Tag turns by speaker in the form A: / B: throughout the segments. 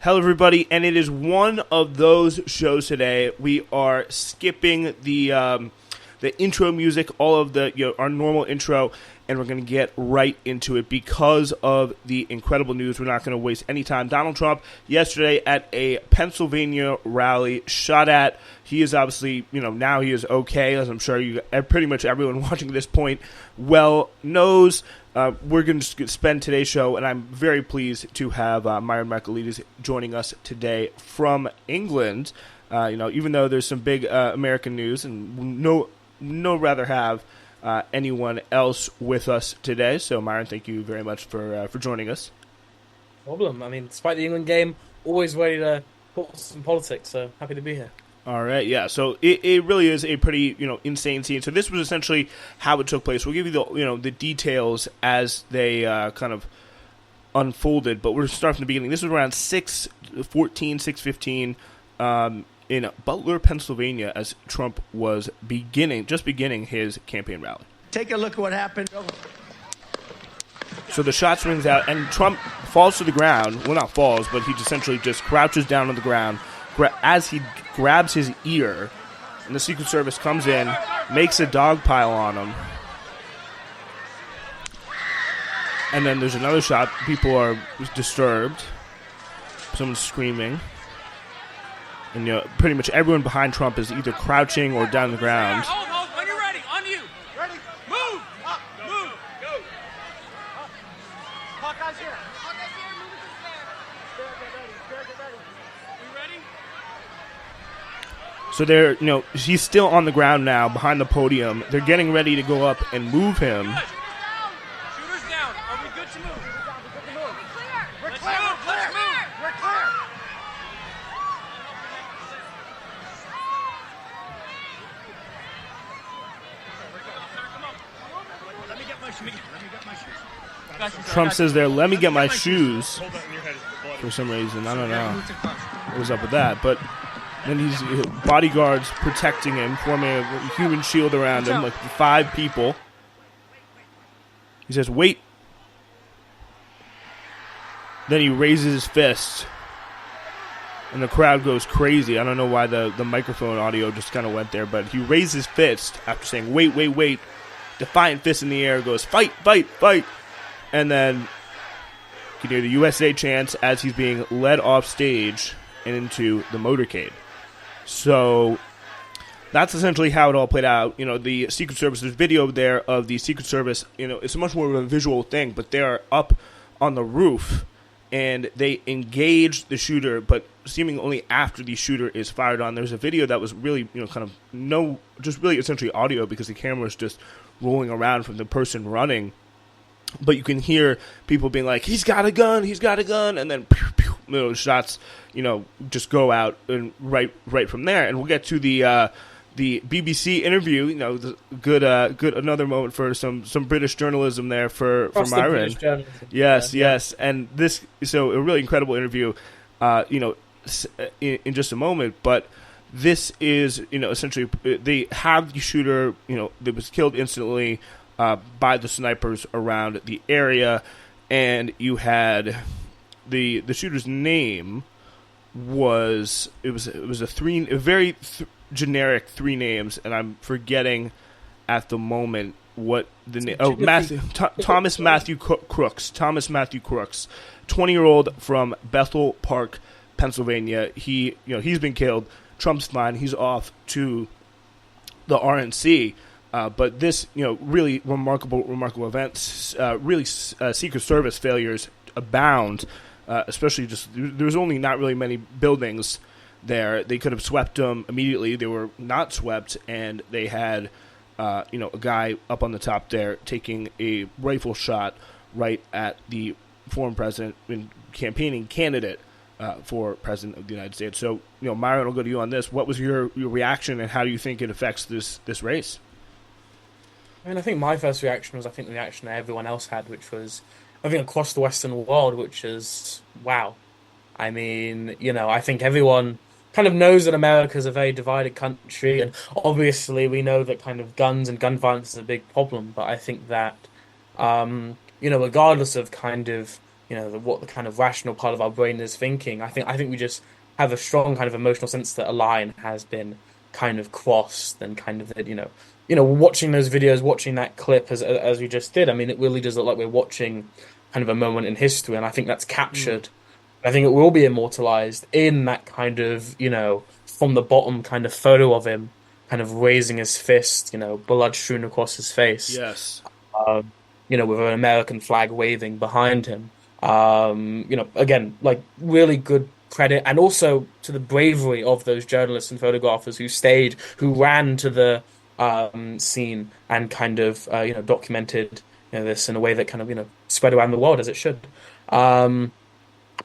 A: Hello, everybody, and it is one of those shows today. We are skipping the intro music, all of the our normal intro, and we're going to get right into it because of the incredible news. We're not going to waste any time. Donald Trump yesterday at a Pennsylvania rally shot at. He is obviously, now he is okay, as I'm sure pretty much everyone watching at this point well knows. We're going to spend today's show, and I'm very pleased to have Myron Michaelides joining us today from England. Even though there's some big American news, and no rather have anyone else with us today. So, Myron, thank you very much for joining us.
B: No problem. I mean, despite the England game, always ready to talk some politics. So happy to be here.
A: All right, yeah. So it really is a pretty insane scene. So this was essentially how it took place. We'll give you the details as they kind of unfolded, but we're starting from the beginning. This was around 6:15 in Butler, Pennsylvania, as Trump was just beginning his campaign rally.
C: Take a look at what happened.
A: So the shot swings out, and Trump falls to the ground. Well, not falls, but he essentially just crouches down on the ground as he grabs his ear, and the Secret Service comes in, makes a dog pile on him. And then there's another shot. People are disturbed. Someone's screaming. And pretty much everyone behind Trump is either crouching or down on the ground.
D: Hold, when you're ready, on you. Ready? Move! Up, move! Go! Up. Hawkeye's here. Hawkeye's here, move it to the stair. Get ready. You ready?
A: So they're, he's still on the ground now behind the podium. They're getting ready to go up and move him.
D: Good. Shooters down. Are we good to move?
C: We're clear. We're clear. Let me get my shoes.
A: Trump says there, let me get my shoes. For some reason, I don't know what was up with that. But then he's bodyguards protecting him, forming a human shield around him, like 5 people. He says, wait. Then he raises his fist, and the crowd goes crazy. I don't know why the microphone audio just kind of went there, but he raised his fist after saying, wait. Defiant fist in the air, goes, fight. And then you can hear the USA chants as he's being led off stage and into the motorcade. So that's essentially how it all played out. The Secret Service, there's video there of the Secret Service. It's much more of a visual thing, but they're up on the roof, and they engage the shooter, but seemingly only after the shooter is fired on. There's a video that was really, just really essentially audio because the camera is just rolling around from the person running. But you can hear people being like, he's got a gun, and then pew, pew, shots, just go out and right from there. And we'll get to the BBC interview. Good another moment for some British journalism there for Myron. Yes, and this a really incredible interview. In just a moment, but this is essentially they have the shooter that was killed instantly by the snipers around the area, and you had the shooter's name was very generic 3 names, and I'm forgetting at the moment what the name. Oh, Thomas Matthew Crooks. 20-year-old from Bethel Park, Pennsylvania. He's been killed. Trump's fine. He's off to the RNC. But this, really remarkable events. Really, Secret Service failures abound. Especially there was only not really many buildings there. They could have swept them immediately. They were not swept, and they had, a guy up on the top there taking a rifle shot right at the former president and campaigning candidate for president of the United States. So, Myron, I'll go to you on this. What was your reaction, and how do you think it affects this race?
B: I mean, I think my first reaction was the reaction that everyone else had, which was, across the Western world, which is, wow. I mean, I think everyone kind of knows that America is a very divided country, and obviously we know that kind of guns and gun violence is a big problem, but I think that, regardless of kind of what the kind of rational part of our brain is thinking. I think we just have a strong kind of emotional sense that a line has been kind of crossed, and kind of that, watching those videos, watching that clip as we just did. I mean, it really does look like we're watching kind of a moment in history, and I think that's captured. I think it will be immortalized in that kind of, from the bottom kind of photo of him kind of raising his fist, blood strewn across his face.
A: Yes.
B: With an American flag waving behind him. Again, like, really good credit, and also to the bravery of those journalists and photographers who ran to the scene and kind of, documented, this in a way that kind of, spread around the world as it should.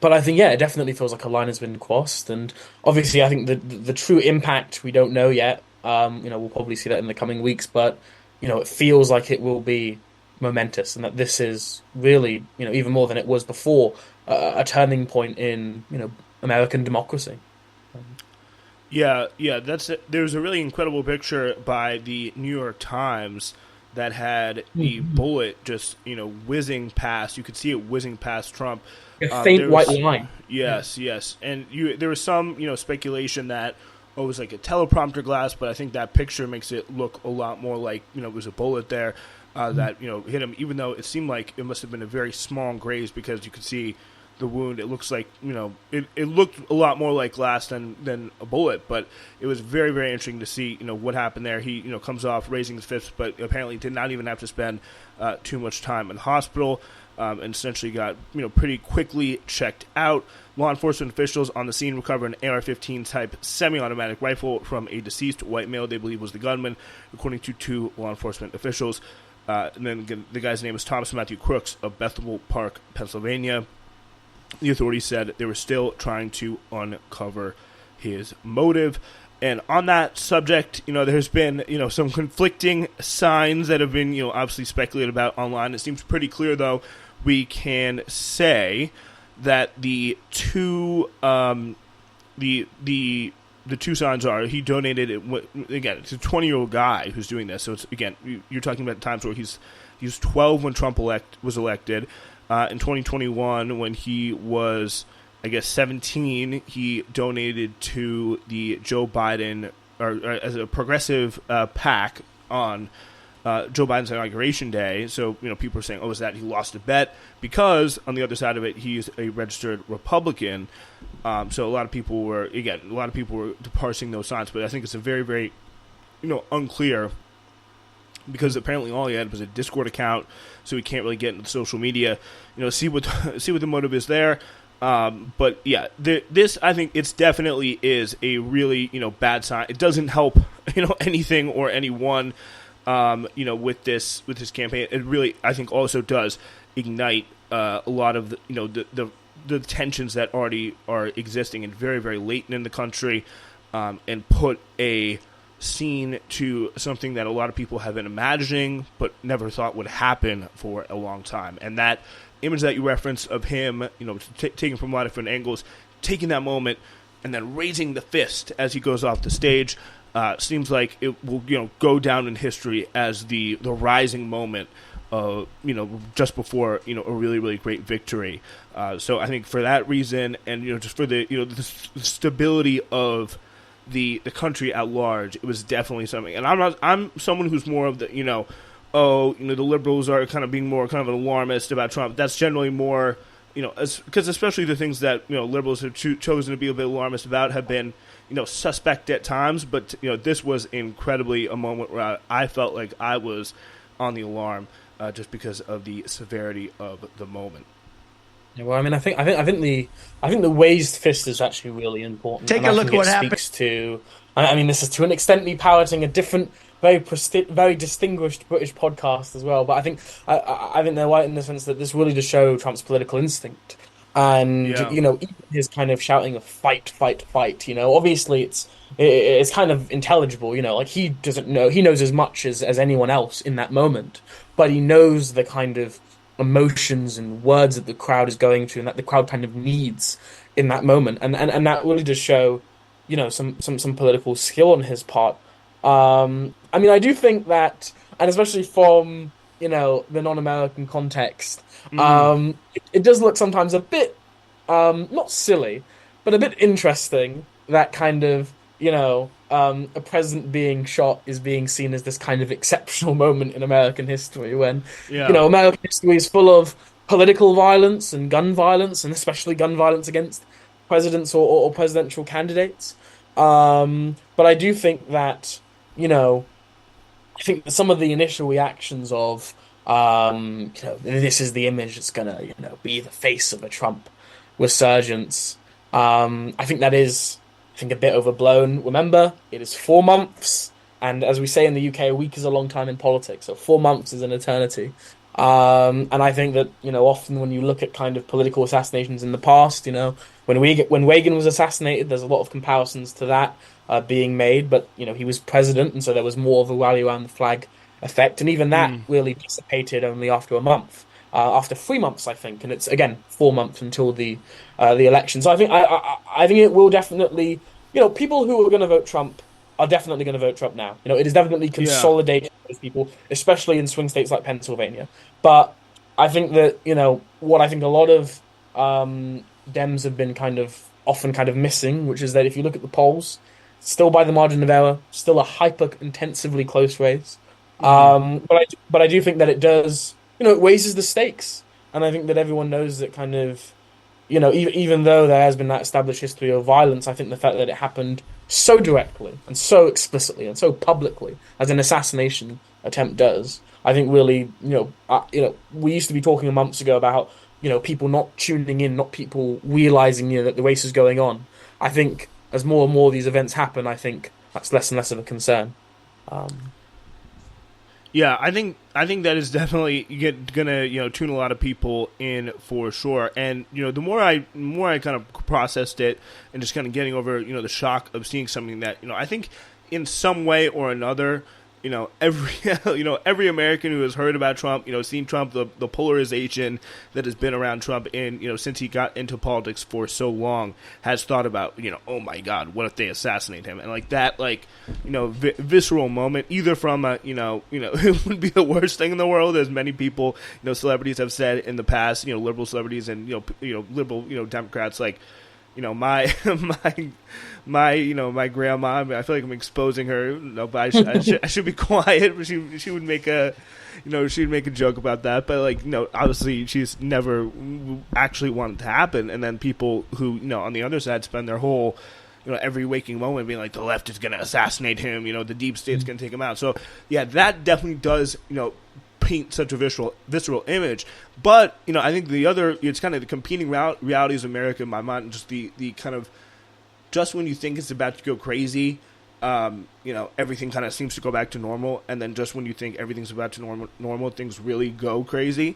B: But I think, yeah, it definitely feels like a line has been crossed, and obviously, I think the true impact we don't know yet. We'll probably see that in the coming weeks, but it feels like it will be momentous, and that this is really, even more than it was before, a turning point in, American democracy.
A: Yeah, there's a really incredible picture by the New York Times that had the bullet just, whizzing past. You could see it whizzing past Trump.
B: A faint white line.
A: Yes. And there was some, speculation that, it was like a teleprompter glass, but I think that picture makes it look a lot more like, it was a bullet there that, hit him, even though it seemed like it must have been a very small graze, because you could see the wound. It looks like, it looked a lot more like glass than a bullet, but it was very, very interesting to see, what happened there. He, comes off raising his fist, but apparently did not even have to spend too much time in the hospital, and essentially got, pretty quickly checked out. Law enforcement officials on the scene recovered an AR-15 type semi-automatic rifle from a deceased white male they believe was the gunman, according to two law enforcement officials. And then the guy's name is Thomas Matthew Crooks of Bethel Park, Pennsylvania. The authorities said they were still trying to uncover his motive. And on that subject, there's been, some conflicting signs that have been, obviously speculated about online. It seems pretty clear, though, we can say that the two the two signs are he donated it. Again, it's a 20-year-old guy who's doing this. So it's, again, you're talking about times where he's 12 when Trump was elected. In 2021, when he was, I guess, 17, he donated to the Joe Biden, or as a progressive PAC on Joe Biden's inauguration day. So, people are saying, is that he lost a bet? Because on the other side of it, he's a registered Republican. So a lot of people were parsing those signs, but I think it's a very, very, unclear, because apparently all he had was a Discord account, so he can't really get into social media, see what the motive is there. But yeah, this, I think it's definitely is a really, bad sign. It doesn't help, anything or anyone, with this campaign. It really, I think, also does ignite a lot of the tensions that already are existing and very, very latent in the country, and put a scene to something that a lot of people have been imagining but never thought would happen for a long time. And that image that you referenced of him, taken from a lot of different angles, taking that moment and then raising the fist as he goes off the stage, seems like it will, go down in history as the rising moment, just before, a really, really great victory. So I think for that reason, and, just for the stability of the country at large, it was definitely something. And I'm someone who's more of the, the liberals are kind of being more kind of an alarmist about Trump. That's generally more, because especially the things that, liberals have chosen to be a bit alarmist about have been, suspect at times. But, this was incredibly a moment where I felt like I was on the alarm, just because of the severity of the moment.
B: Yeah, well, I mean, I think the raised fist is actually really important.
C: Take a look at what happened.
B: I mean, this is to an extent me parroting a different, very distinguished British podcast as well. But I think they're right in the sense that this really does show Trump's political instinct, and even his kind of shouting of fight, fight, fight. Obviously it's kind of intelligible. Like he doesn't know. He knows as much as anyone else in that moment, but he knows the kind of emotions and words that the crowd is going to, and that the crowd kind of needs in that moment, and that really does show, some political skill on his part. I mean, I do think that, and especially from the non-American context,
A: Mm.
B: it does look sometimes a bit, not silly, but a bit interesting that kind of, a president being shot is being seen as this kind of exceptional moment in American history when,
A: Yeah.
B: American history is full of political violence and gun violence, and especially gun violence against presidents or presidential candidates. But I do think that, you know, I think that some of the initial reactions of, this is the image that's gonna, be the face of a Trump resurgence. I think that is, a bit overblown. Remember, it is 4 months, and as we say in the UK, a week is a long time in politics, so 4 months is an eternity. And I think that, often when you look at kind of political assassinations in the past, when Reagan was assassinated, there's a lot of comparisons to that being made, but he was president, and so there was more of a rally around the flag effect, and even that
A: Mm.
B: really dissipated only after a month, after 3 months, I think, and it's again 4 months until the election. So I think it will definitely, people who are going to vote Trump are definitely going to vote Trump now. It is definitely
A: Yeah.
B: consolidated those people, especially in swing states like Pennsylvania. But I think that, what I think a lot of Dems have been kind of often kind of missing, which is that if you look at the polls, still by the margin of error, still a hyper intensively close race.
A: Mm.
B: But I do think that it does, it raises the stakes, and I think that everyone knows that kind of, even though there has been that established history of violence, I think the fact that it happened so directly and so explicitly and so publicly as an assassination attempt does, I think really, we used to be talking months ago about, people not tuning in, not people realizing, that the race is going on. I think as more and more of these events happen, I think that's less and less of a concern. Um,
A: Yeah, I think that is definitely gonna tune a lot of people in for sure. And the more I kind of processed it and just kind of getting over the shock of seeing something that I think in some way or another every every American who has heard about Trump, seen Trump, the polarization that has been around Trump in since he got into politics for so long, has thought about oh my God, what if they assassinate him, and like that visceral moment, either from it would be the worst thing in the world, as many people celebrities have said in the past, liberal celebrities and liberal Democrats, like my my grandma. I mean, I feel like I'm exposing her. No, but I should be quiet. But she would make a she'd make a joke about that. But like obviously she's never actually wanted to happen. And then people who on the other side spend their whole every waking moment being like, the left is going to assassinate him. The deep state's going to take him out. So yeah, that definitely does paint such a visceral image. But I think it's kind of the competing realities of America in my mind, just the kind of, just when you think it's about to go crazy, everything kind of seems to go back to normal, and then just when you think everything's about to normal, things really go crazy.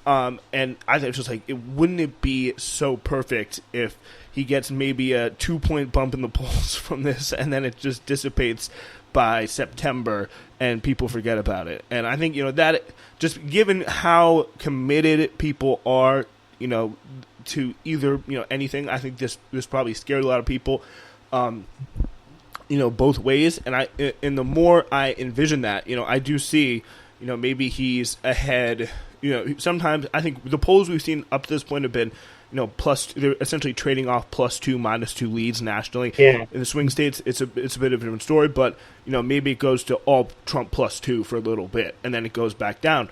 A: And I think it's just like, wouldn't it be so perfect if he gets maybe a 2-point bump in the polls from this, and then it just dissipates by September and people forget about it. And I think that, just given how committed people are to either anything, I think this probably scared a lot of people both ways. And the more I envision that, I do see maybe he's ahead. Sometimes I think the polls we've seen up to this point have been they're essentially trading off +2, -2 leads nationally.
B: yeah.
A: In the swing states, it's a bit of a different story, but maybe it goes to all Trump +2 for a little bit, and then it goes back down.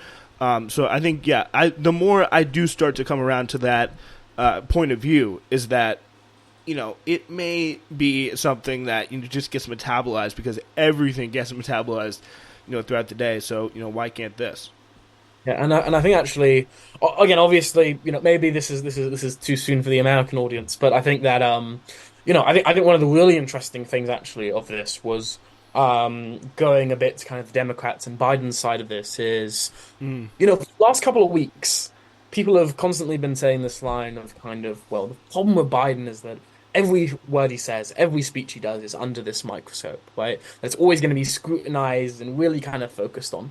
A: So I think the more I do start to come around to that point of view, is that it may be something that just gets metabolized, because everything gets metabolized throughout the day. So why can't this?
B: Yeah, and I think actually, again, obviously, maybe this is too soon for the American audience, but I think that I think one of the really interesting things actually of this was going a bit to kind of the Democrats and Biden's side of this is,
A: Mm.
B: for the last couple of weeks, people have constantly been saying this line of kind of, well, the problem with Biden is that every word he says, every speech he does is under this microscope, right? It's always going to be scrutinized and really kind of focused on.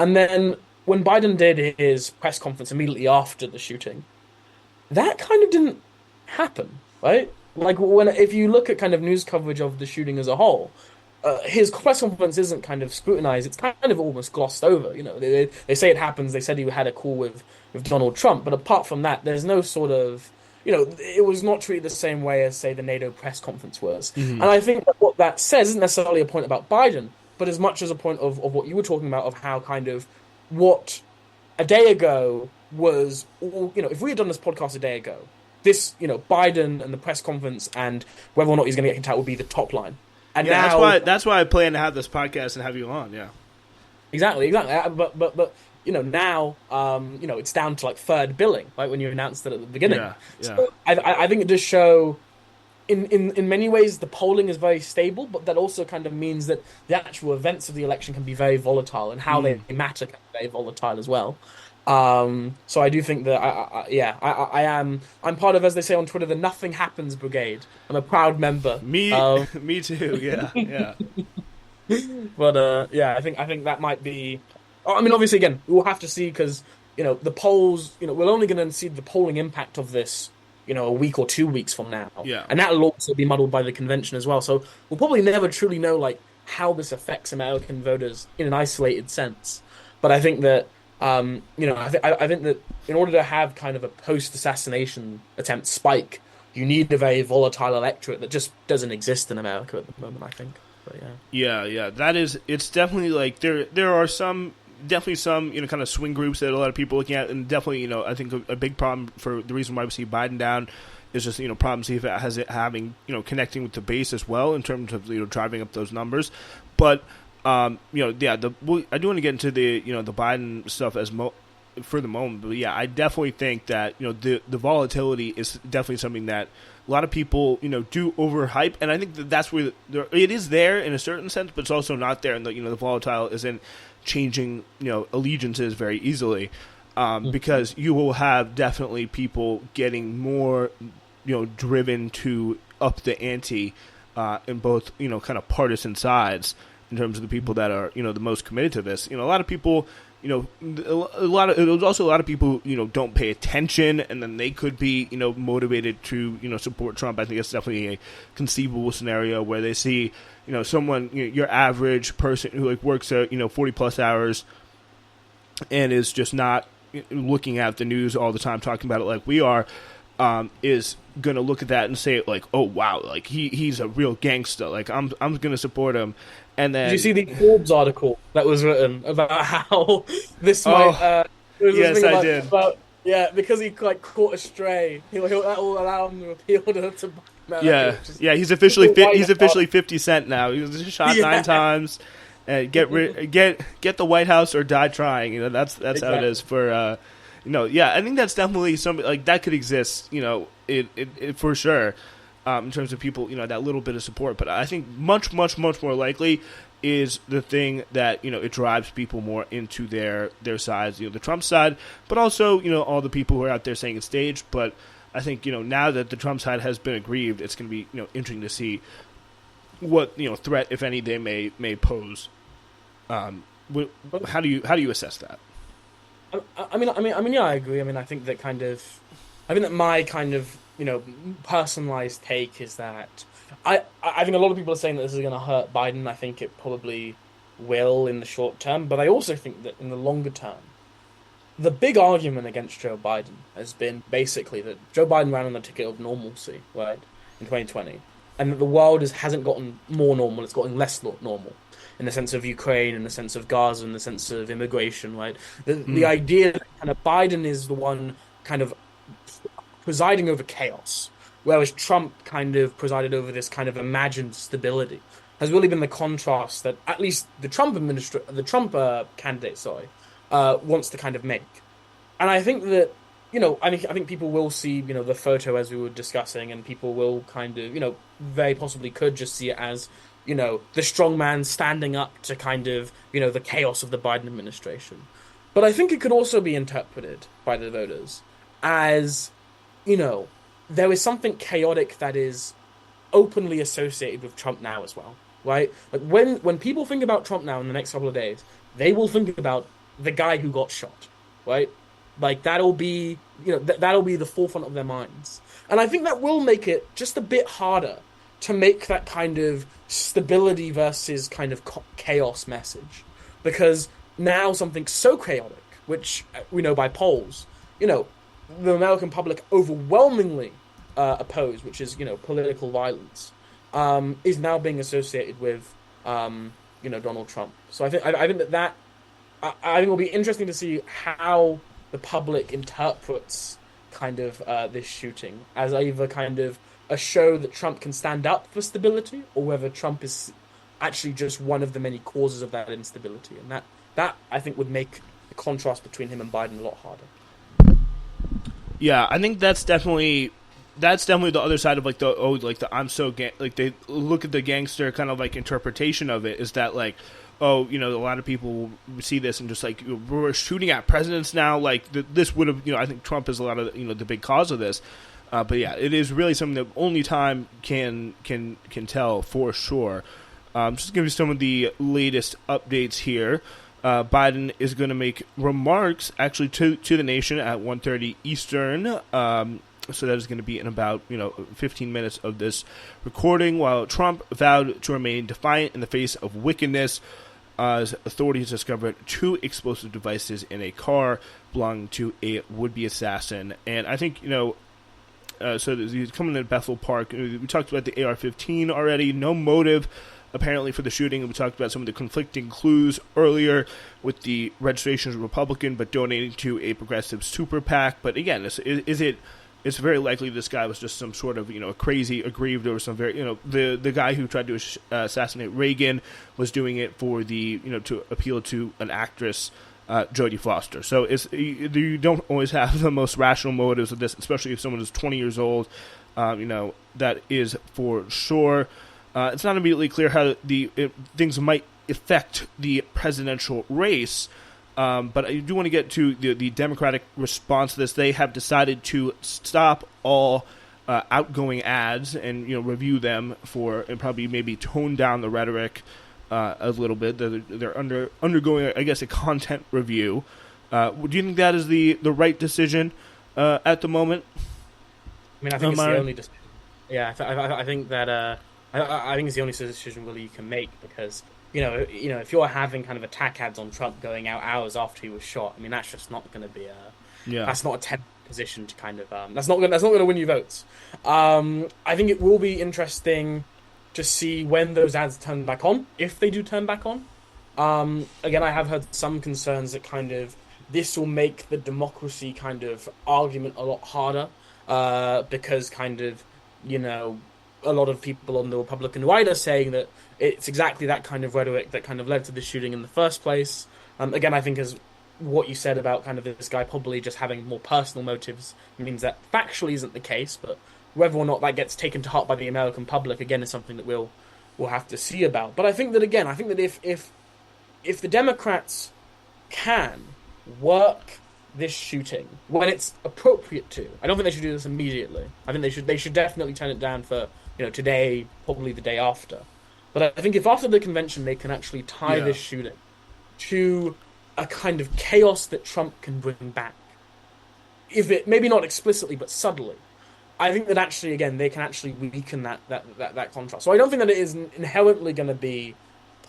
B: And then when Biden did his press conference immediately after the shooting, that kind of didn't happen, right? Like if you look at kind of news coverage of the shooting as a whole, his press conference isn't kind of scrutinized. It's kind of almost glossed over. They say it happens. They said he had a call with Donald Trump, but apart from that, there's no sort of, it was not treated the same way as, say, the NATO press conference was. And I think that what that says isn't necessarily a point about Biden, but as much as a point of what you were talking about, of how kind of what a day ago was all, if we had done this podcast a day ago, this, Biden and the press conference and whether or not he's going to get kicked out would be the top line. And
A: yeah,
B: now,
A: that's why I plan to have this podcast and have you on. Yeah,
B: exactly. But now, it's down to like third billing, like when you announced it at the beginning.
A: Yeah.
B: So I think it does show, in many ways, the polling is very stable, but that also kind of means that the actual events of the election can be very volatile, and how they matter can be very volatile as well. So I do think that I'm part of, as they say on Twitter, the Nothing Happens Brigade. I'm a proud member.
A: Me too. Yeah.
B: But I think that might be. I mean, obviously, again, we'll have to see, because the polls. We're only going to see the polling impact of this, a week or 2 weeks from now.
A: Yeah.
B: And that'll also be muddled by the convention as well. So we'll probably never truly know how this affects American voters in an isolated sense. But I think that. I think that in order to have kind of a post-assassination attempt spike, you need a very volatile electorate that just doesn't exist in America at the moment, I think. But
A: Yeah. It's definitely like there are definitely some kind of swing groups that a lot of people are looking at, and definitely I think a big problem for the reason why we see Biden down is just problems he has it having connecting with the base as well in terms of driving up those numbers, but. I do want to get into the the Biden stuff for the moment, but yeah, I definitely think that the volatility is definitely something that a lot of people do overhype, and I think that's where it is there in a certain sense, but it's also not there, and the volatile isn't changing allegiances very easily, because you will have definitely people getting more driven to up the ante in both kind of partisan sides. In terms of the people that are, the most committed to this, a lot of people, there's also a lot of people, don't pay attention, and then they could be, motivated to, support Trump. I think it's definitely a conceivable scenario where they see, someone, your average person who works 40 plus hours and is just not looking at the news all the time, talking about it like we are, is going to look at that and say oh wow, he's a real gangster. I'm going to support him. And then,
B: did you see the Forbes article that was written about how this might?
A: Yes, I did.
B: Because he caught a stray, that will allow him to appeal to America.
A: Yeah. He's officially 50 Cent now. He was shot 9 times. And get the White House or die trying. That's exactly how it is for. I think that's definitely something that could exist. It for sure. In terms of people, that little bit of support. But I think much, much, much more likely is the thing that, it drives people more into their sides, the Trump side, but also, all the people who are out there saying it's staged. But I think, now that the Trump side has been aggrieved, it's going to be, interesting to see what, threat, if any, they may pose. How do you assess that?
B: I mean, I agree. I mean, I think that my kind of, personalized take is that I think a lot of people are saying that this is going to hurt Biden. I think it probably will in the short term, but I also think that in the longer term, the big argument against Joe Biden has been basically that Joe Biden ran on the ticket of normalcy, right, in 2020, and that the world hasn't gotten more normal, it's gotten less normal. In the sense of Ukraine, in the sense of Gaza, in the sense of immigration, right? The idea that kind of Biden is the one kind of presiding over chaos, whereas Trump kind of presided over this kind of imagined stability, has really been the contrast that at least the Trump candidate, wants to kind of make. And I think that, I think people will see, the photo as we were discussing, and people will kind of, very possibly could just see it as, the strong man standing up to kind of, the chaos of the Biden administration. But I think it could also be interpreted by the voters as, there is something chaotic that is openly associated with Trump now as well, right? When people think about Trump now in the next couple of days, they will think about the guy who got shot, right? That'll be, that'll be the forefront of their minds. And I think that will make it just a bit harder to make that kind of stability versus kind of chaos message. Because now something so chaotic, which we know by polls, the American public overwhelmingly oppose, which is, political violence, is now being associated with, Donald Trump. So I think that I think it'll be interesting to see how the public interprets kind of this shooting as either kind of a show that Trump can stand up for stability, or whether Trump is actually just one of the many causes of that instability. And that I think would make the contrast between him and Biden a lot harder.
A: Yeah, I think that's definitely the other side of the I'm so they look at the gangster kind of like interpretation of it, is that like, a lot of people see this and just like, we're shooting at presidents now, like this would have, I think Trump is a lot of the big cause of this. But yeah, it is really something that only time can tell for sure. Just to give you some of the latest updates here. Biden is going to make remarks actually to the nation at 1:30 Eastern. So that is going to be in about 15 minutes of this recording. While Trump vowed to remain defiant in the face of wickedness, as authorities discovered 2 explosive devices in a car belonging to a would-be assassin. And I think so he's coming to Bethel Park. We talked about the AR-15 already. No motive, apparently, for the shooting. We talked about some of the conflicting clues earlier with the registration as a Republican, but donating to a progressive super PAC. But again, it's very likely this guy was just some sort of, a crazy, aggrieved, or some very, the guy who tried to assassinate Reagan was doing it for the, to appeal to an actress, Jodie Foster. So you don't always have the most rational motives of this, especially if someone is 20 years old. That is for sure. It's not immediately clear how things might affect the presidential race, but I do want to get to the Democratic response to this. They have decided to stop all outgoing ads and review them and probably maybe tone down the rhetoric a little bit. They're undergoing, I guess, a content review. Do you think that is the right decision at the moment?
B: I mean, I think it's the only decision. Yeah, I think that I think it's the only decision really you can make, because if you're having kind of attack ads on Trump going out hours after he was shot, I mean, that's just not going to be that's not a tense position to kind of that's not going to win you votes. I think it will be interesting to see when those ads turn back on, if they do turn back on. Again, I have heard some concerns that kind of this will make the democracy kind of argument a lot harder, because kind of a lot of people on the Republican right are saying that it's exactly that kind of rhetoric that kind of led to the shooting in the first place. Again, I think as what you said about kind of this guy probably just having more personal motives means that factually isn't the case, but whether or not that gets taken to heart by the American public, again, is something that we'll have to see about. But I think that, again, if the Democrats can work this shooting when it's appropriate to, I don't think they should do this immediately. I think they should definitely turn it down for today, probably the day after. But I think if after the convention they can actually tie this shooting to a kind of chaos that Trump can bring back, if it maybe not explicitly but subtly, I think that actually, again, they can actually weaken that contrast. So I don't think that it is inherently going to be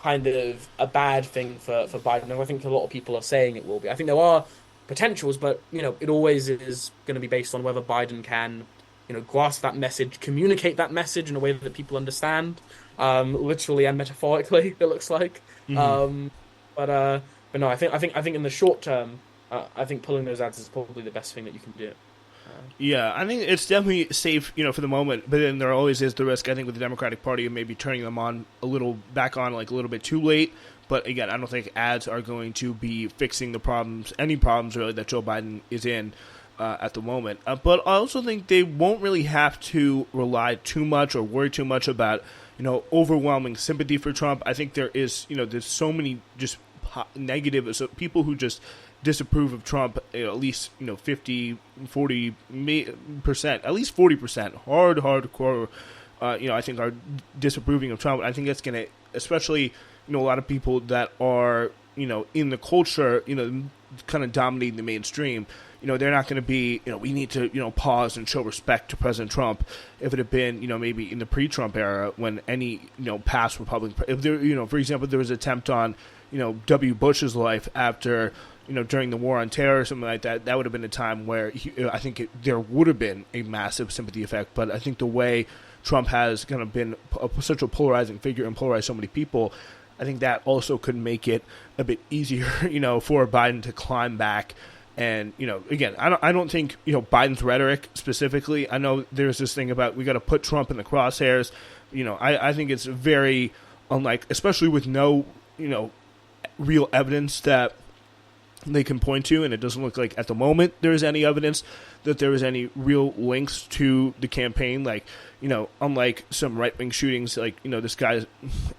B: kind of a bad thing for Biden. I think a lot of people are saying it will be. I think there are potentials, but it always is going to be based on whether Biden can grasp that message, communicate that message in a way that people understand, literally and metaphorically. It looks like, but no, I think in the short term, I think pulling those ads is probably the best thing that you can do.
A: Yeah, I think it's definitely safe, for the moment. But then there always is the risk, I think, with the Democratic Party of maybe turning them back on a little bit too late. But again, I don't think ads are going to be fixing any problems really that Joe Biden is in at the moment. But I also think they won't really have to rely too much or worry too much about, overwhelming sympathy for Trump. I think there is, there's so many just negative, so people who just disapprove of Trump, at least 50, 40%, at least 40%, hardcore, I think are disapproving of Trump. I think that's going to, especially, a lot of people that are, in the culture, kind of dominating the mainstream, they're not going to be, we need to, pause and show respect to President Trump. If it had been, maybe in the pre-Trump era when any, past Republican, if there, for example, there was an attempt on, W. Bush's life after, during the war on terror or something like that, that would have been a time where I think there would have been a massive sympathy effect. But I think the way Trump has kind of been such a polarizing figure and polarized so many people, I think that also could make it a bit easier, for Biden to climb back. And, again, I don't think, Biden's rhetoric specifically, I know there's this thing about we got to put Trump in the crosshairs. I think it's very unlike, especially with no, real evidence that they can point to, and it doesn't look like at the moment there is any evidence that there was any real links to the campaign. Like, unlike some right-wing shootings, like, this guy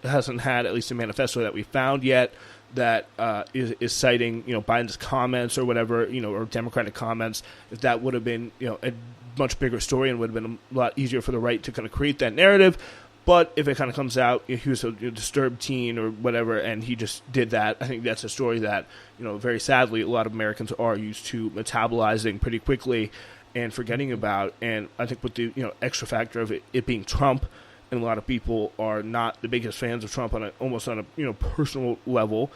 A: hasn't had at least a manifesto that we found yet that is citing, Biden's comments or whatever, or Democratic comments. If that would have been, a much bigger story and would have been a lot easier for the right to kind of create that narrative. But if it kind of comes out, he was a disturbed teen or whatever, and he just did that, I think that's a story that, very sadly, a lot of Americans are used to metabolizing pretty quickly and forgetting about. And I think with the, extra factor of it being Trump, and a lot of people are not the biggest fans of Trump almost on a, personal level,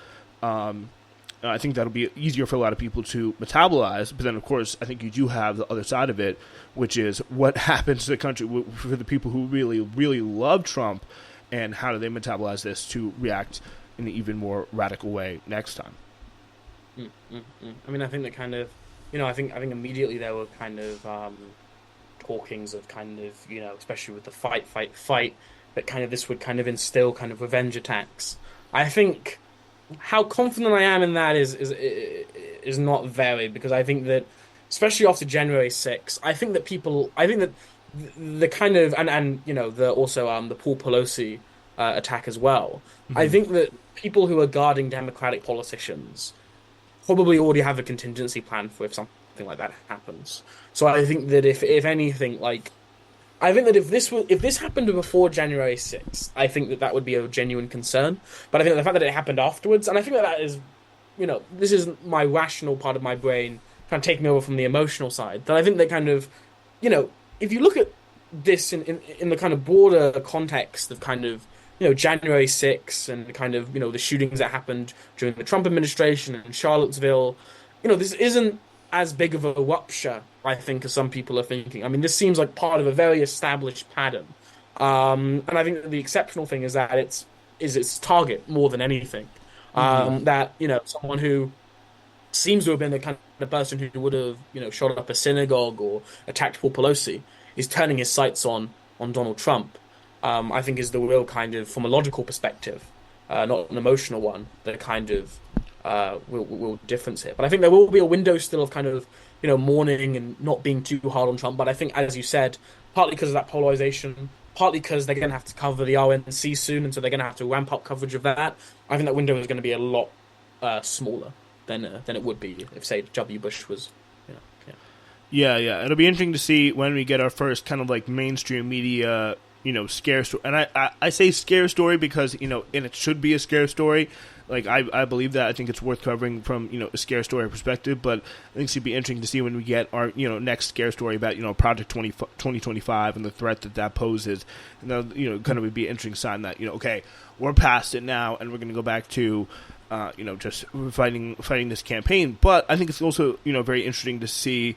A: I think that'll be easier for a lot of people to metabolize. But then, of course, I think you do have the other side of it, which is what happens to the country for the people who really, really love Trump, and how do they metabolize this to react in an even more radical way next time.
B: I mean, I think that kind of, I think immediately there were kind of talkings of kind of, especially with the fight, that kind of this would kind of instill kind of revenge attacks. I think how confident I am in that is not very, because I think that, especially after January 6th, I think that the kind of, and the Paul Pelosi attack as well. Mm-hmm. I think that people who are guarding Democratic politicians probably already have a contingency plan for if something like that happens. So I think that if anything, if this happened before January 6th, I think that would be a genuine concern. But I think the fact that it happened afterwards, and I think that is, this is my rational part of my brain kind of taking over from the emotional side. That I think that kind of, if you look at this in the kind of broader context of kind of, January 6th and the kind of, the shootings that happened during the Trump administration in Charlottesville, this isn't as big of a rupture, I think, as some people are thinking. I mean, this seems like part of a very established pattern. And I think the exceptional thing is that it's its target more than anything. That, someone who seems to have been the kind of person who would have, shot up a synagogue or attacked Paul Pelosi is turning his sights on Donald Trump. I think is the real kind of, from a logical perspective, not an emotional one, the kind of will difference here. But I think there will be a window still of kind of, mourning and not being too hard on Trump. But I think, as you said, partly because of that polarization, partly because they're going to have to cover the RNC soon, and so they're going to have to ramp up coverage of that. I think that window is going to be a lot smaller than it would be if, say, W. Bush was.
A: Yeah. It'll be interesting to see when we get our first kind of like mainstream media, scare story. And I say scare story because, and it should be a scare story. Like, I believe that. I think it's worth covering from, a scare story perspective. But I think it'd be interesting to see when we get our, next scare story about, Project 2025 and the threat that poses. And that'll, kind of would be an interesting sign that, okay, we're past it now and we're going to go back to, just fighting this campaign. But I think it's also, very interesting to see.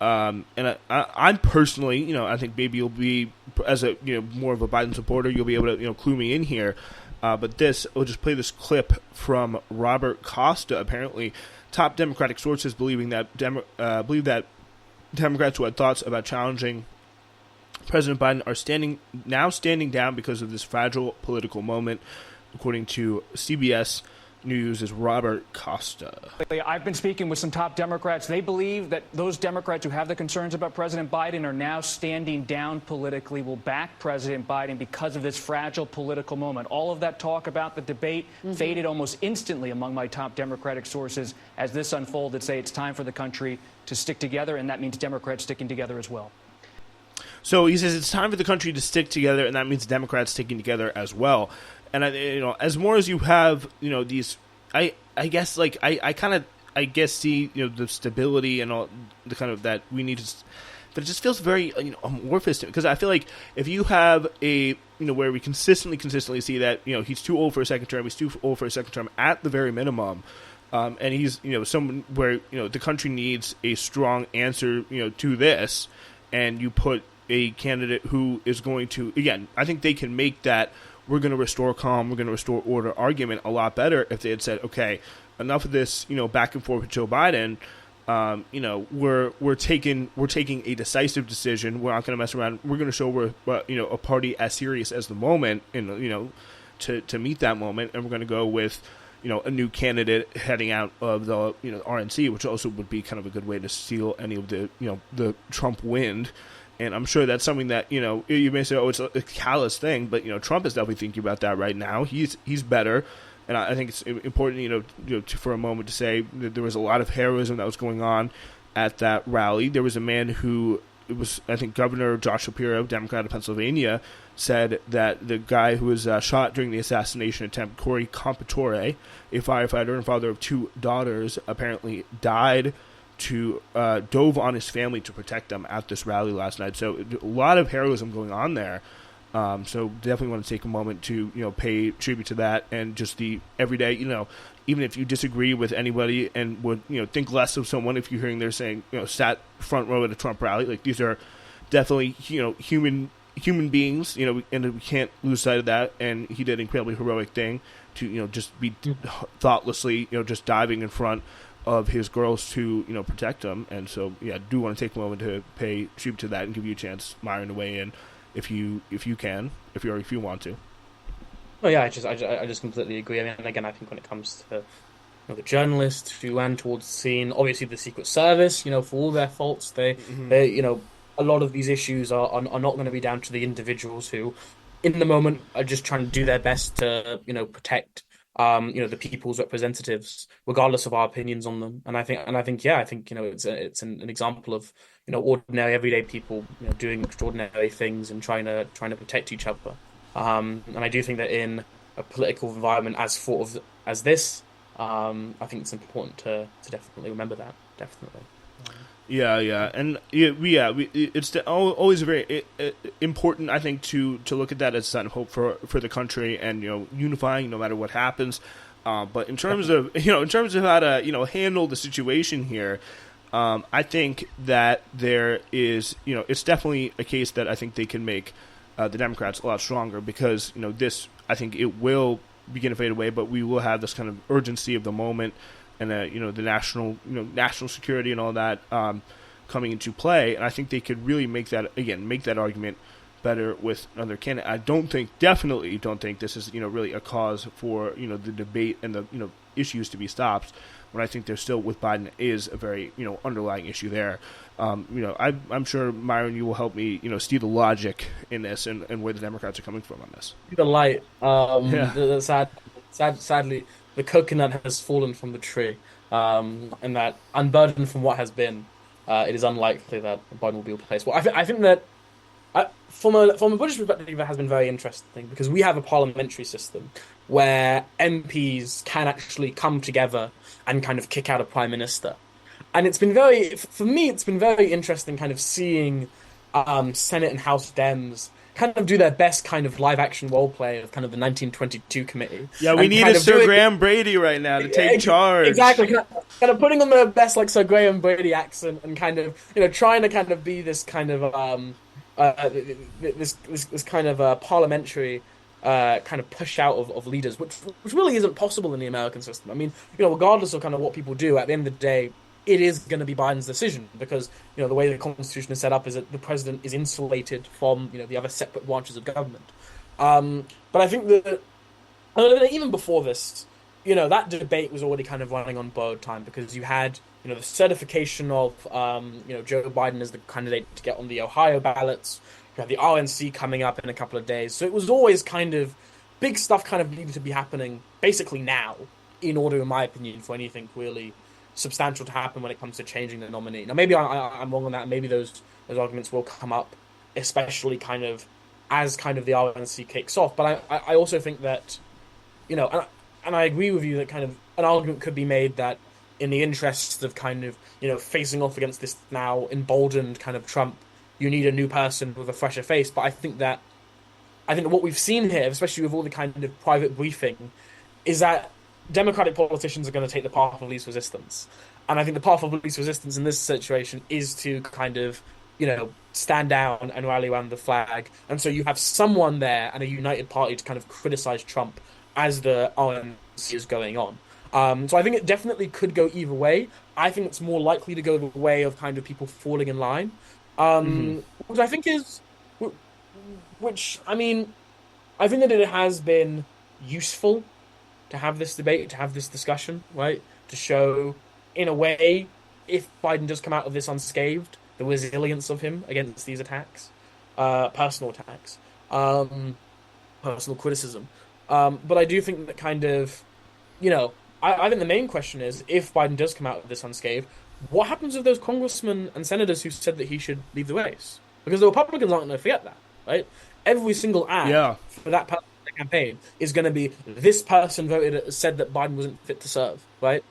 A: And I'm personally, I think maybe you'll be, as a, more of a Biden supporter, you'll be able to, clue me in here. But we'll just play this clip from Robert Costa. Apparently, top Democratic sources believe that Democrats who had thoughts about challenging President Biden are standing down because of this fragile political moment, according to CBS News' Robert Costa.
E: I've been speaking with some top Democrats. They believe that those Democrats who have the concerns about President Biden are now standing down politically, will back President Biden because of this fragile political moment. All of that talk about the debate faded almost instantly among my top Democratic sources as this unfolded. Say it's time for the country to stick together, and that means Democrats sticking together as well.
A: So he says it's time for the country to stick together, and that means Democrats sticking together as well. And as more as you have, these, I guess, like, I kind of I guess see the stability and all the kind of that we need to. But it just feels very amorphous to me, because I feel like if you have a where we consistently see that he's too old for a second term, he's too old for a second term at the very minimum, and he's someone where the country needs a strong answer to this, and you put a candidate who is going to, again, I think they can make that we're going to restore calm, we're going to restore order argument a lot better if they had said, okay, enough of this back and forth with Joe Biden. We're taking a decisive decision. We're not going to mess around. We're going to show we're a party as serious as the moment, and to meet that moment, and we're going to go with a new candidate heading out of the RNC, which also would be kind of a good way to seal any of the the Trump wind. And I'm sure that's something that you may say, oh, it's a callous thing, but Trump is definitely thinking about that right now. He's better. And I think it's important, for a moment to say that there was a lot of heroism that was going on at that rally. There was a man who, it was, I think, Governor Josh Shapiro, Democrat of Pennsylvania, said that the guy who was shot during the assassination attempt, Corey Compatore, a firefighter and father of 2 daughters, apparently died dove on his family to protect them at this rally last night. So a lot of heroism going on there. So definitely want to take a moment to pay tribute to that, and just the everyday even if you disagree with anybody and would think less of someone if you're hearing they're saying sat front row at a Trump rally, like these are definitely human beings, and we can't lose sight of that. And he did an incredibly heroic thing to just be thoughtlessly just diving in front of his girls to protect them. And so I do want to take a moment to pay tribute to that and give you a chance, Myron, to weigh in. If you can, if you want to.
B: Oh yeah, I just completely agree. I mean, and again, I think when it comes to the journalists who ran towards the scene, obviously the Secret Service, for all their faults, they a lot of these issues are not going to be down to the individuals who, in the moment, are just trying to do their best to protect the people's representatives, regardless of our opinions on them. And I think it's an example of ordinary everyday people doing extraordinary things and trying to protect each other. And I do think that in a political environment as fraught as this, I think it's important to definitely remember that. Definitely.
A: Yeah, and it's always very important, I think, to look at that as a sign of hope for the country and unifying no matter what happens. But in terms of how to handle the situation here, I think that there is it's definitely a case that I think they can make the Democrats a lot stronger, because this, I think it will begin to fade away, but we will have this kind of urgency of the moment. And the national security and all that coming into play, and I think they could really make that argument better with another candidate. I definitely don't think this is really a cause for the debate and the issues to be stopped. When I think there's still with Biden is a very underlying issue there. I'm sure, Myron, you will help me see the logic in this and where the Democrats are coming from on this.
B: The light, sadly. The coconut has fallen from the tree, and that unburdened from what has been, it is unlikely that Biden will be replaced. Well, I think that from a British perspective, it has been very interesting, because we have a parliamentary system where MPs can actually come together and kind of kick out a prime minister, and it's been for me, it's been very interesting, kind of seeing Senate and House Dems kind of do their best kind of live action role play of kind of the 1922 committee.
A: Yeah, we need a Sir Graham Brady right now to take charge.
B: Exactly, kind of putting on their best like Sir Graham Brady accent and kind of trying to kind of be this kind of this kind of parliamentary kind of push out of leaders, which really isn't possible in the American system. I mean, regardless of kind of what people do, at the end of the day, it is going to be Biden's decision, because the way the Constitution is set up is that the president is insulated from the other separate branches of government. But I think that even before this, that debate was already kind of running on borrowed time, because you had the certification of Joe Biden as the candidate to get on the Ohio ballots. You have the RNC coming up in a couple of days, so it was always kind of big stuff kind of needed to be happening basically now, in order, in my opinion, for anything really substantial to happen when it comes to changing the nominee. Now, maybe I'm wrong on that. Maybe those arguments will come up, especially kind of as kind of the RNC kicks off. But I also think that, and I agree with you that kind of an argument could be made that in the interests of kind of, facing off against this now emboldened kind of Trump, you need a new person with a fresher face. But I think that what we've seen here, especially with all the kind of private briefing, is that Democratic politicians are going to take the path of least resistance. And I think the path of least resistance in this situation is to kind of, stand down and rally around the flag. And so you have someone there and a united party to kind of criticize Trump as the RNC is going on. So I think it definitely could go either way. I think it's more likely to go the way of kind of people falling in line. Which I think is... I think that it has been useful to have this debate, to have this discussion, right? To show, in a way, if Biden does come out of this unscathed, the resilience of him against these attacks, personal attacks, personal criticism. But I do think that kind of, I think the main question is, if Biden does come out of this unscathed, what happens with those congressmen and senators who said that he should leave the race? Because the Republicans aren't going to forget that, right? Every single ad for that person in the campaign is going to be, this person said that Biden wasn't fit to serve, right?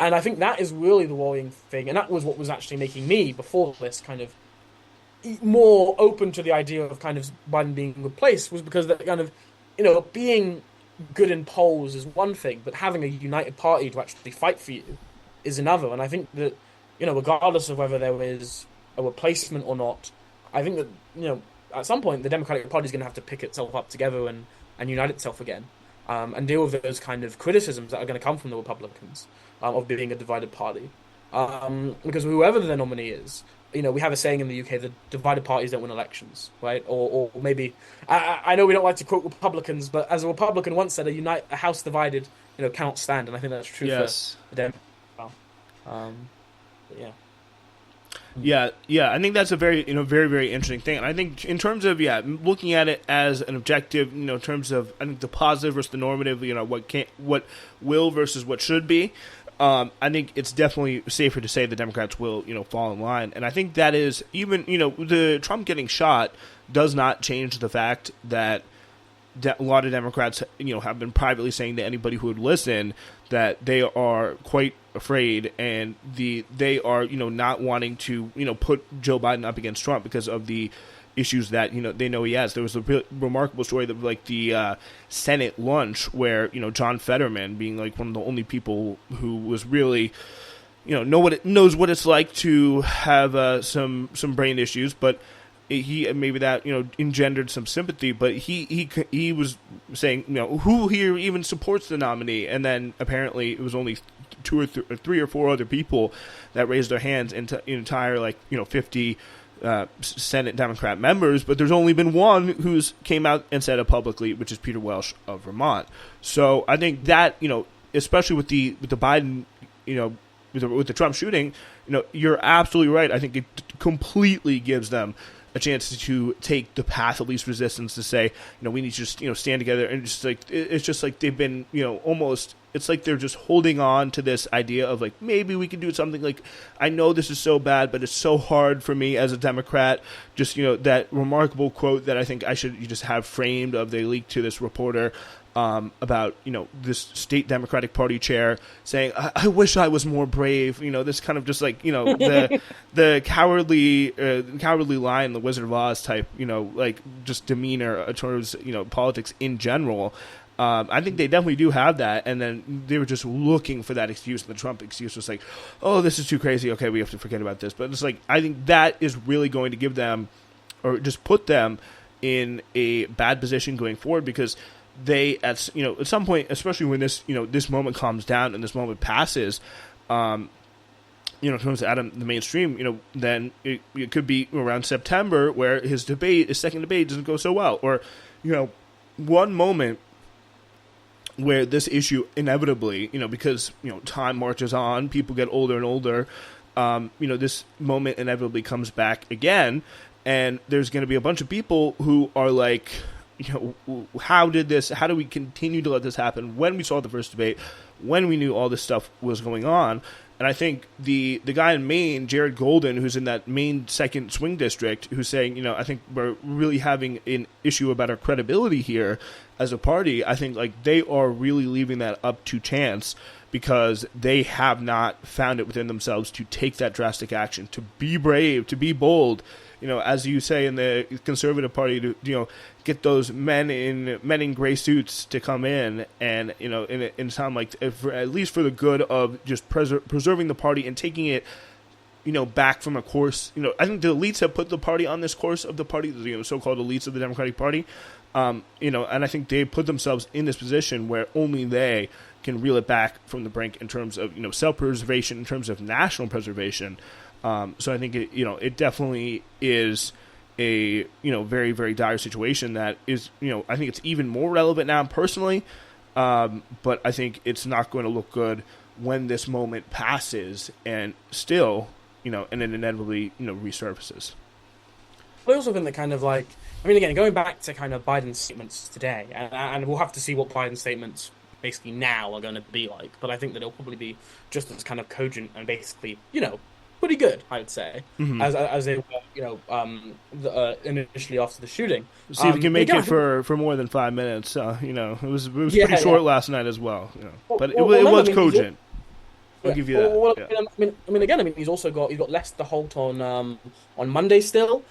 B: And I think that is really the worrying thing. And that was what was actually making me, before this, kind of more open to the idea of kind of Biden being replaced, was because that kind of, being good in polls is one thing, but having a united party to actually fight for you is another. And I think that, regardless of whether there is a replacement or not, I think that, at some point the Democratic Party is going to have to pick itself up together and unite itself again, and deal with those kind of criticisms that are going to come from the Republicans of being a divided party. Because whoever the nominee is, we have a saying in the UK that divided parties don't win elections, right? Or maybe, I know we don't like to quote Republicans, but as a Republican once said, a house divided, cannot stand. And I think that's true for the Democrats.
A: Yeah. I think that's a very, very, very interesting thing. And I think in terms of, looking at it as an objective, in terms of, I think the positive versus the normative, what will versus what should be. I think it's definitely safer to say the Democrats will, fall in line. And I think that is even, the Trump getting shot does not change the fact that a lot of Democrats, have been privately saying to anybody who would listen that they are quite afraid and they are, not wanting to, put Joe Biden up against Trump because of the issues that, they know he has. There was a remarkable story that, like, the Senate lunch where, John Fetterman, being like one of the only people who was really, knows what it's like to have some brain issues, but he maybe that engendered some sympathy, but he was saying who here even supports the nominee, and then apparently it was only two or three or four other people that raised their hands into entire 50 Senate Democrat members, but there's only been one who's came out and said it publicly, which is Peter Welsh of Vermont. So I think that especially with the Biden with the Trump shooting, you're absolutely right. I think it completely gives them a chance to take the path of least resistance, to say, we need to just, stand together, and just like, it's just like they've been, almost, it's like they're just holding on to this idea of like, maybe we can do something. Like, I know this is so bad, but it's so hard for me as a Democrat. Just, that remarkable quote that I think you just have framed of, they leaked to this reporter, about, this state Democratic Party chair saying, I wish I was more brave, this kind of just like, the cowardly Lion, the Wizard of Oz type, like just demeanor towards, politics in general. I think they definitely do have that, and then they were just looking for that excuse, and the Trump excuse was like, oh, this is too crazy, okay, we have to forget about this. But it's like, I think that is really going to give them, or just put them in a bad position going forward, because they, at some point, especially when this, this moment calms down and this moment passes, comes out of the mainstream, then it could be around September where his second debate doesn't go so well, or, one moment where this issue inevitably, because, time marches on, people get older and older, this moment inevitably comes back again, and there's going to be a bunch of people who are like, how do we continue to let this happen when we saw the first debate, when we knew all this stuff was going on? And I think the guy in Maine, Jared Golden, who's in that Maine second swing district, who's saying, I think we're really having an issue about our credibility here as a party. I think like they are really leaving that up to chance because they have not found it within themselves to take that drastic action, to be brave, to be bold. As you say in the Conservative Party, to get those men in gray suits to come in and in sound like at least for the good of just preserving the party and taking it back from a course. I think the elites have put the party on this course of the party, the so-called elites of the Democratic Party. And I think they put themselves in this position where only they can reel it back from the brink in terms of self-preservation, in terms of national preservation. So I think it definitely is a very, very dire situation that is I think it's even more relevant now personally, but I think it's not going to look good when this moment passes and still and it inevitably resurfaces.
B: I also think that kind of like, again, going back to kind of Biden's statements today, and we'll have to see what Biden's statements basically now are going to be like, but I think that it'll probably be just as kind of cogent and basically pretty good, I would say, as they were, initially after the shooting.
A: See if we can make it for more than 5 minutes. It was pretty short last night as well. But it was cogent. I'll give you that.
B: He's also got Lester Holt on Monday still.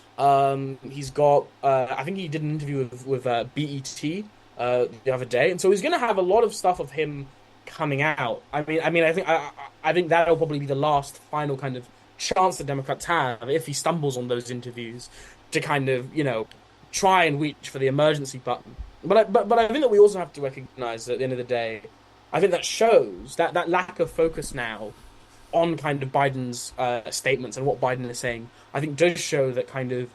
B: He's got I think he did an interview with BET the other day, and so he's going to have a lot of stuff of him coming out. I think that'll probably be the last final kind of chance the Democrats have if he stumbles on those interviews to kind of try and reach for the emergency button. But I think that we also have to recognize that at the end of the day, I think that shows that lack of focus now on kind of Biden's statements and what Biden is saying. I think does show that kind of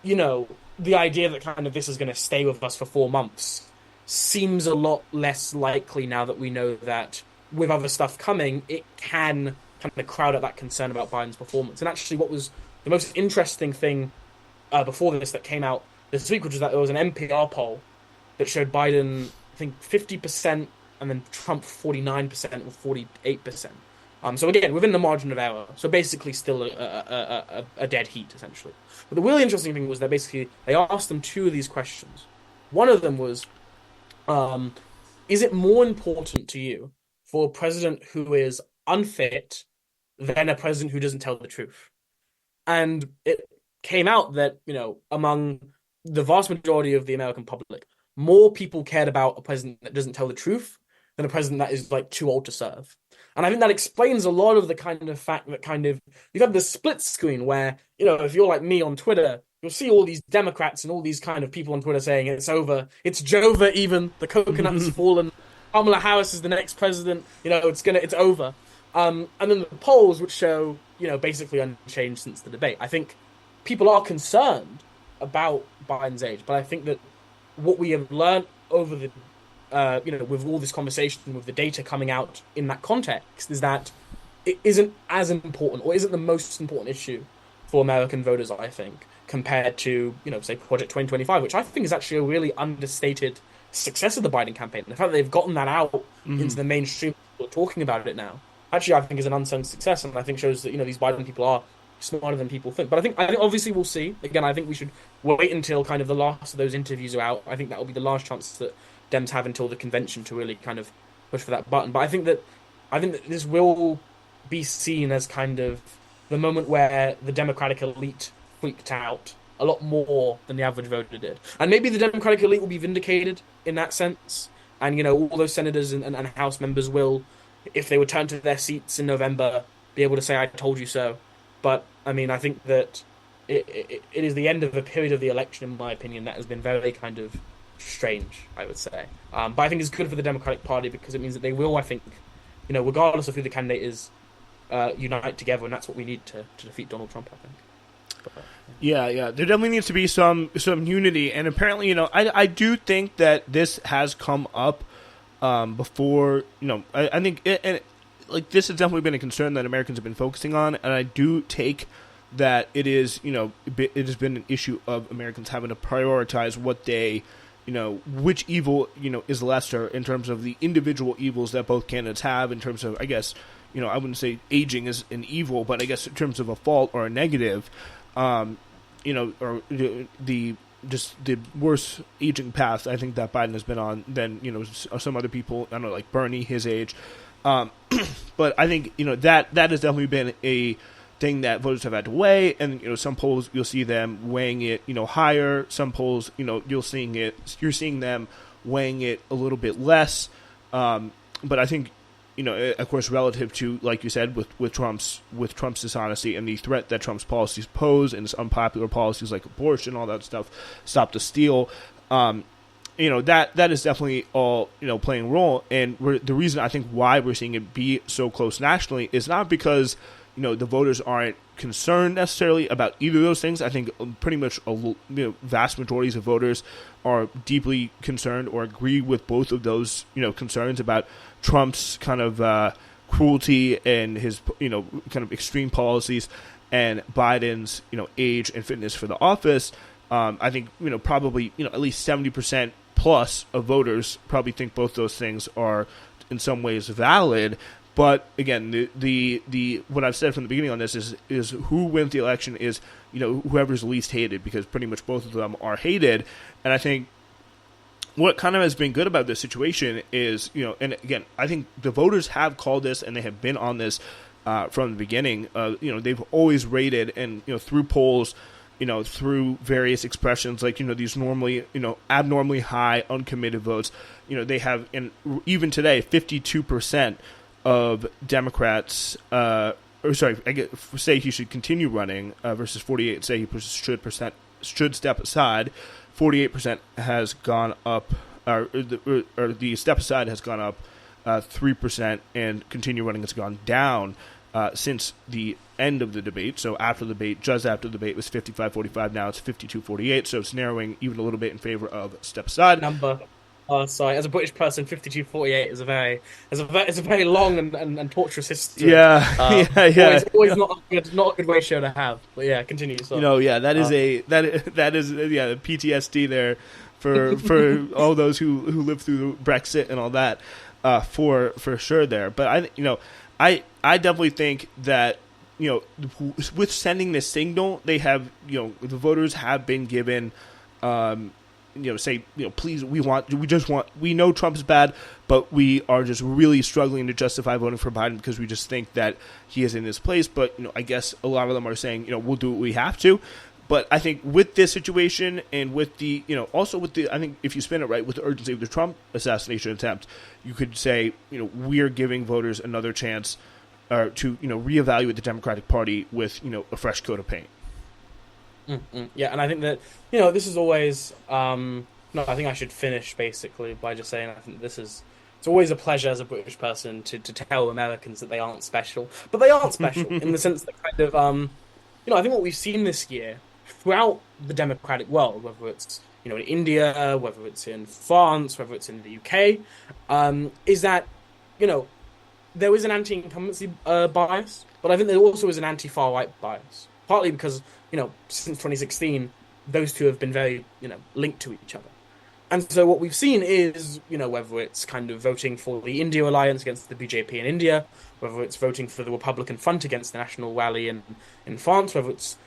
B: the idea that kind of this is going to stay with us for 4 months seems a lot less likely now that we know that with other stuff coming, it can kind of crowd out that concern about Biden's performance. And actually what was the most interesting thing before this that came out this week, which was that there was an NPR poll that showed Biden, I think, 50% and then Trump 49% or 48%. So again, within the margin of error. So basically still a dead heat, essentially. But the really interesting thing was that basically they asked them 2 of these questions. One of them was, is it more important to you for a president who is unfit than a president who doesn't tell the truth? And it came out that, among the vast majority of the American public, more people cared about a president that doesn't tell the truth than a president that is like too old to serve. And I think that explains a lot of the kind of fact that kind of you've had this split screen where, if you're like me on Twitter, you'll see all these Democrats and all these kind of people on Twitter saying it's over, it's Jova even, the coconut's fallen, Kamala Harris is the next president, it's over. And then the polls which show, basically unchanged since the debate. I think people are concerned about Biden's age, but I think that what we have learned over the with all this conversation, with the data coming out in that context, is that it isn't as important, or isn't the most important issue for American voters, I think, compared to, say, Project 2025, which I think is actually a really understated success of the Biden campaign. The fact that they've gotten that out into the mainstream, people are talking about it now, actually I think is an unsung success, and I think shows that, these Biden people are smarter than people think. But I think obviously we'll see. Again, I think we should wait until kind of the last of those interviews are out. I think that will be the last chance that Dems have until the convention to really kind of push for that button. But I think that this will be seen as kind of the moment where the Democratic elite freaked out a lot more than the average voter did. And maybe the Democratic elite will be vindicated in that sense. And, all those senators and House members will, if they return to their seats in November, be able to say, I told you so. But, I think that it is the end of a period of the election, in my opinion, that has been very kind of strange, I would say. But I think it's good for the Democratic Party because it means that they will, I think, regardless of who the candidate is, unite together, and that's what we need to defeat Donald Trump, I think. But,
A: yeah. There definitely needs to be some unity, and apparently, I do think that this has come up before. I think this has definitely been a concern that Americans have been focusing on, and I do take that it is, it has been an issue of Americans having to prioritize what they, which evil, is lesser in terms of the individual evils that both candidates have in terms of, I guess, I wouldn't say aging is an evil, but I guess in terms of a fault or a negative, or the worst aging path I think that Biden has been on than some other people. I don't know, like Bernie, his age. But I think that has definitely been a thing that voters have had to weigh, and some polls you'll see them weighing it higher. Some polls you're seeing them weighing it a little bit less. But I think of course, relative to, like you said, with Trump's dishonesty and the threat that Trump's policies pose, and his unpopular policies like abortion, all that stuff, stop the steal, that is definitely all playing a role. And the reason I think why we're seeing it be so close nationally is not because the voters aren't concerned necessarily about either of those things. I think pretty much vast majorities of voters are deeply concerned or agree with both of those concerns about Trump's kind of cruelty and his kind of extreme policies, and Biden's age and fitness for the office. I think probably at least 70% plus of voters probably think both those things are in some ways valid. But again, the what I've said from the beginning on this is who wins the election is whoever's least hated, because pretty much both of them are hated. And I think what kind of has been good about this situation is and again, I think the voters have called this and they have been on this from the beginning. They've always rated, and through polls, through various expressions, like these normally abnormally high uncommitted votes, they have, and even today 52% of Democrats, say he should continue running, versus 48 say he should step aside. 48% has gone up, or the step aside has gone up 3%, and continue running has gone down since the end of the debate. So after the debate, just after the debate, it was 55-45. Now it's 52-48. So it's narrowing even a little bit in favor of step aside.
B: Number. Sorry, as a British person, 52-48 is a very long and torturous history.
A: Yeah,
B: Always not a good ratio to have. But yeah, continue. Sorry.
A: That is the PTSD there for all those who lived through Brexit and all that, for sure there. But I definitely think that with sending this signal, they have the voters have been given. Please, we know Trump's bad, but we are just really struggling to justify voting for Biden because we just think that he is in his place. But, I guess a lot of them are saying, we'll do what we have to. But I think with this situation, and with the, also with the, I think if you spin it right, with the urgency of the Trump assassination attempt, you could say, we're giving voters another chance to, reevaluate the Democratic Party with, a fresh coat of paint.
B: Yeah, and I think that this is always. I think I should finish basically by just saying I think it's always a pleasure as a British person to tell Americans that they aren't special, but they aren't special in the sense that kind of I think what we've seen this year throughout the democratic world, whether it's in India, whether it's in France, whether it's in the UK, is that there is an anti-incumbency bias, but I think there also is an anti-far right bias, partly because since 2016, those two have been very, linked to each other. And so what we've seen is, whether it's kind of voting for the India alliance against the BJP in India, whether it's voting for the Republican Front against the National Rally in France, whether it's,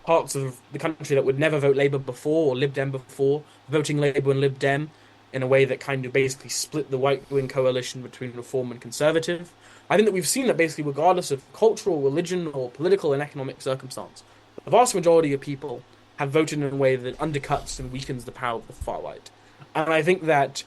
B: parts of the country that would never vote Labour before or Lib Dem before, voting Labour and Lib Dem in a way that kind of basically split the right-wing coalition between Reform and Conservative. I think that we've seen that basically regardless of cultural, religion, or political and economic circumstance, the vast majority of people have voted in a way that undercuts and weakens the power of the far right. And I think that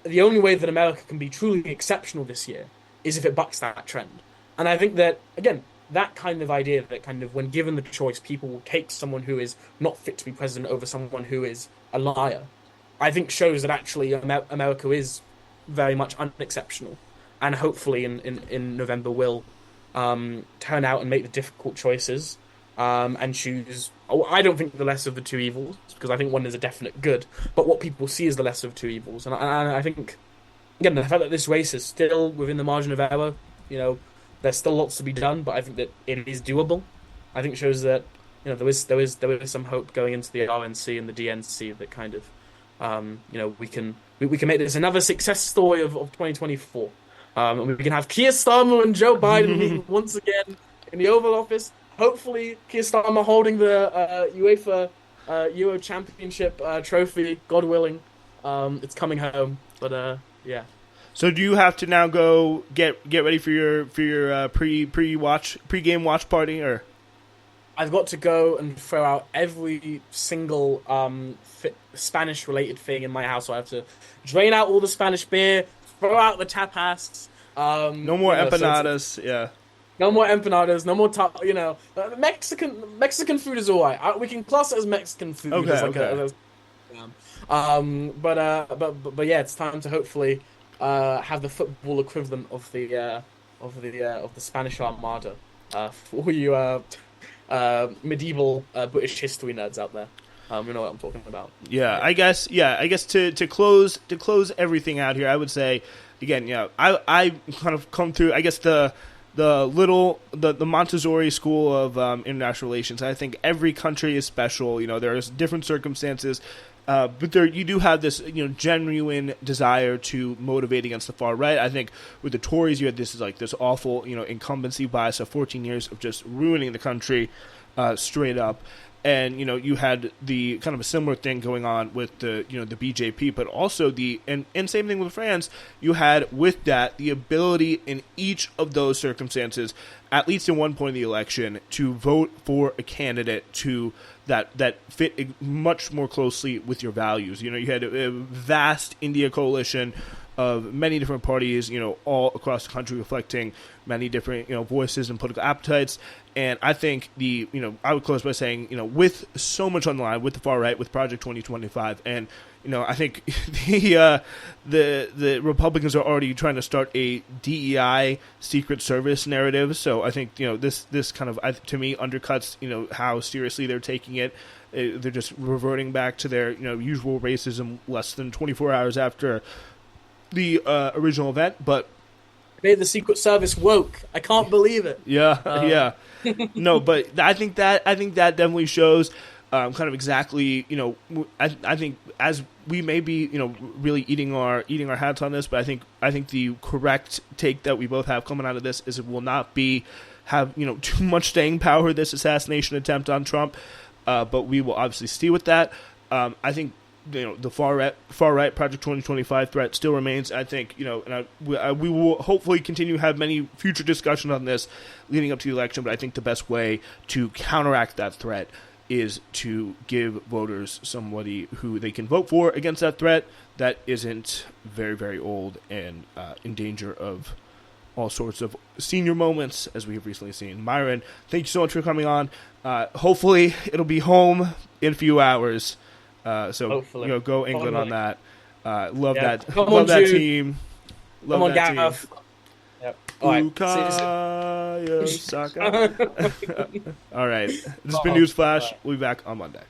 B: the only way that America can be truly exceptional this year is if it bucks that trend. And I think that, again, that kind of idea that kind of when given the choice, people will take someone who is not fit to be president over someone who is a liar, I think shows that actually America is very much unexceptional. And hopefully in November will turn out and make the difficult choices. And choose. I don't think the lesser of the two evils, because I think one is a definite good. But what people see is the lesser of two evils, and I think, again, the fact that this race is still within the margin of error, there's still lots to be done, but I think that it is doable. I think shows that there is some hope going into the RNC and the DNC that kind of we can make this another success story of 2024. And we can have Keir Starmer and Joe Biden meeting once again in the Oval Office. Hopefully, Keir Starmer holding the UEFA Euro Championship trophy, God willing. It's coming home, but yeah.
A: So do you have to now go get ready for your pre-game watch party, or?
B: I've got to go and throw out every single Spanish-related thing in my house. So I have to drain out all the Spanish beer, throw out the tapas.
A: No more empanadas, yeah.
B: No more empanadas. No more Mexican food is alright. We can class it as Mexican food.
A: Okay.
B: But yeah, it's time to hopefully have the football equivalent of the Spanish Armada for you medieval British history nerds out there. You know what I'm talking about.
A: Yeah, I guess to close everything out here, I would say again, I kind of come through, I guess, the Montessori school of international relations. I think every country is special. There's different circumstances, but you do have this genuine desire to motivate against the far right. I think with the Tories, you had this awful incumbency bias of 14 years of just ruining the country straight up. And you had the kind of a similar thing going on with the the BJP, but also and same thing with France. You had with that the ability in each of those circumstances, at least in one point of the election, to vote for a candidate that fit much more closely with your values. You had a vast India coalition of many different parties, all across the country, reflecting many different, voices and political appetites. And I think I would close by saying, with so much on the line with the far right, with Project 2025, and I think the Republicans are already trying to start a DEI Secret Service narrative. So I think this kind of, to me, undercuts how seriously they're taking it. They're just reverting back to their usual racism less than 24 hours after the original event, but
B: made the Secret Service woke. I can't believe it.
A: Yeah. No, but I think that definitely shows kind of exactly. I think as we may be really eating our hats on this, but I think the correct take that we both have coming out of this is it will not have too much staying power, this assassination attempt on Trump, but we will obviously see with that. I think the far right Project 2025 threat still remains. I think and we will hopefully continue to have many future discussions on this leading up to the election. But I think the best way to counteract that threat is to give voters somebody who they can vote for against that threat that isn't very, very old and in danger of all sorts of senior moments, as we have recently seen. Myron, thank you so much for coming on. Hopefully it'll be home in a few hours. So
B: hopefully.
A: Go England on that. Love that.
B: Come
A: love
B: on,
A: that
B: Jude.
A: team. Love
B: Come on,
A: that
B: Gav.
A: team.
B: Yep. All right.
A: Bukayo Saka. All right. This has been Newsflash. We'll be back on Monday.